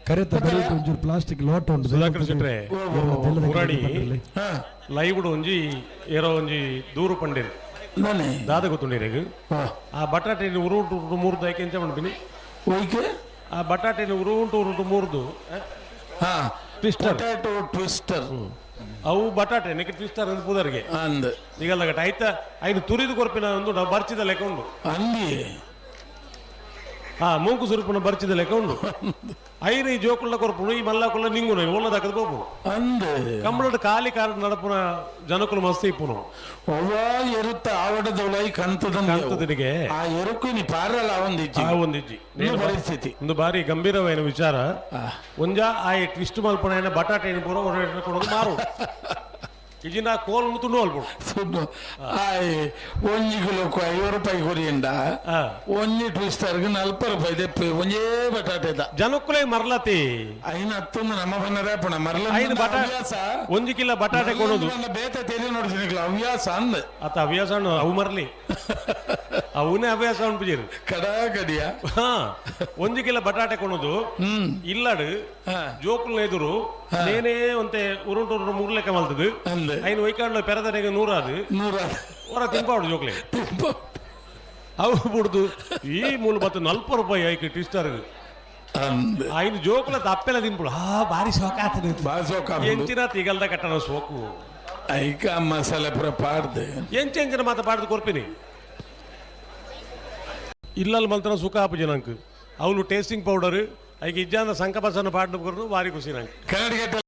ಕರೆತ ಬರೀಟ್ ಒಂಚೂರು ಪ್ಲಾಸ್ಟಿಕ್ ಲೋಟ ಉಂಟು ಸುಧಾಕರ್ ಶೆಟ್ರೆ ಪುರಾಣಿ ಲೈವ್ಡ್ ಒಂಜಿ ಏರೋ ಒಂಜಿ ದೂರು ಪಂಡೇರು ದಾದ ಗೊತ್ತುಂಡಿರೇಗ ಆ ಬಟಾಟೆ ಉರುಂಟು ಮೂರ್ದು ಆಯ್ಕೆ ಎಂಚ ಮಾಡ್ಬಿನಿ ಆ ಬಟಾಟೆ ಉರುಂಟು ಮೂರ್ದು ಟ್ವಿಸ್ಟರ್ ಅವು ಬಟಾಟೆ ನೆಕ್ಕೆ ಟ್ವಿಸ್ಟರ್ ಅಂದ್ ಪುದರ್ಗೆ ಈಗ ಆಯ್ತ ಐದು ತುರಿದು ಕೊರ್ಪಿನ ಒಂದು ನಾವು ಬರ್ಚಿದ ಲೆಕ್ಕ ಉಂಡು ಮೂಕು ಸುರುಪುನ ಬರ್ಚಿದ ಲೆಕ್ಕ ಉಂಡು ಐದು ಈ ಜೋಕುಳ್ಳ ಕೊರ್ಪುನು ಈ ಮಲ್ಲಾಕುಳ್ಳ ನಿಂಗುನು ಒಳ್ಳ ದಕ್ಕದ ಗೋಪು ಕಂಬಳದ ಖಾಲಿ ಕಾರ ನಡಪುನ ಜನಕುಲು ಮಸ್ತ್ ಇಪ್ಪುನು ಎರುತ್ತ ಆವಡದೊಳೈ ಕಂತದನಿಗೆ ಆ ಎರುಕು ನೀ ಪಾರಲ್ಲ ಒಂದಿಜ್ಜಿ ಪರಿಸ್ಥಿತಿ ಒಂದು ಬಾರಿ ಗಂಭೀರವಾದ ವಿಚಾರ ಒಂಜ ಆ ಟ್ವಿಸ್ಟ್ ಮಲ್ಪನ ಬಟಾಟೆ ಪೂರ ಕೊಡೋದು ಮಾರು ಇಜಿನ ಕೋಲ್ ತುಂಡು ಅಲ್ಬಿಡು ಒಂಜಿ ಕಿಲೋಕು ₹50 ಕೊರಿಯಂಡ ಒಂಜಿ ಟ್ವಿಸ್ಟರ್ಗೆ ₹40 ದೆಪ್ಪೆ ಒಂಜೇ ಬಟಾಟೆದ ಜನಕ್ಕುಲೇ ಮರ್ಲತಿ ಐನ ಹತ್ತೊಂದು ನಮ್ಮ ಬನ್ನರೇಪಣ ಐದು ಬಟಾಟ ಒಂಜಿ ಕಿಲೋ ಬಟಾಟೆ ಕೊಡೋದು ಬೇತ ತೆಲಿ ನೋಡ್ತೀನಿ ಹವ್ಯಾಸ ಅಂದ ಅತ್ತ ಹವ್ಯಾಸ ಅವು ಮರ್ಲಿ ಅವನೇ ಹವ್ಯಾಸ ಅನ್ಪಿಜಿರು ಕಡಾಕಡಿಯ ಒಂಜಿ ಕಿಲೋ ಬಟಾಟೆ ಕೊಡೋದು ಇಲ್ಲಡು ಜೋಕುಲ್ ಎದುರು ನೇನೇ ಒಂತೆ ಉರುಂಟು ಮೂರು ಲೆಕ್ಕ ಮಲ್ತದು ಐನು ಒಯ್ಕಾಂಡ್ಲ ಪೆರದನೆಗೆ ನೂರಾದು ಹೊರ ತಿಂಪಾಡು ಜೋಕ್ಲೆ ಅವು ಬಿಡುದು ಈ ಮೂಲ ಮತ್ತು ₹40 ಐಕೆ ಟ್ವಿಸ್ಟರ್ ಐನು ಜೋಕ್ಲ ತಪ್ಪೆಲ್ಲ ತಿನ್ಬಿಡು ಬಾರಿ ಸೋಕ ಎಂಚಿನ ತಿಗಲ್ದ ಕಟ್ಟಣ ಸೋಕು ಐಕ ಮಸಾಲೆ ಪುರ ಪಾಡ್ದೆ ಎಂಚೆಂಚಿನ ಮಾತ ಪಾಡ್ದು ಕೊರ್ಪಿನಿ ಇಲ್ಲಲ್ಲಿ ಮಲ್ತನ ಸುಖ ಆಪು ಜನಂಕ್ ಅವಳು ಟೇಸ್ಟಿಂಗ್ ಪೌಡರ್ ಐಕೆ ಇಜ್ಜಾನ ಸಂಕ ಬಸನ ಪಾಡ್ದು ಕೊರ್ನು ಬಾರಿ ಖುಷಿ ನಂಗೆ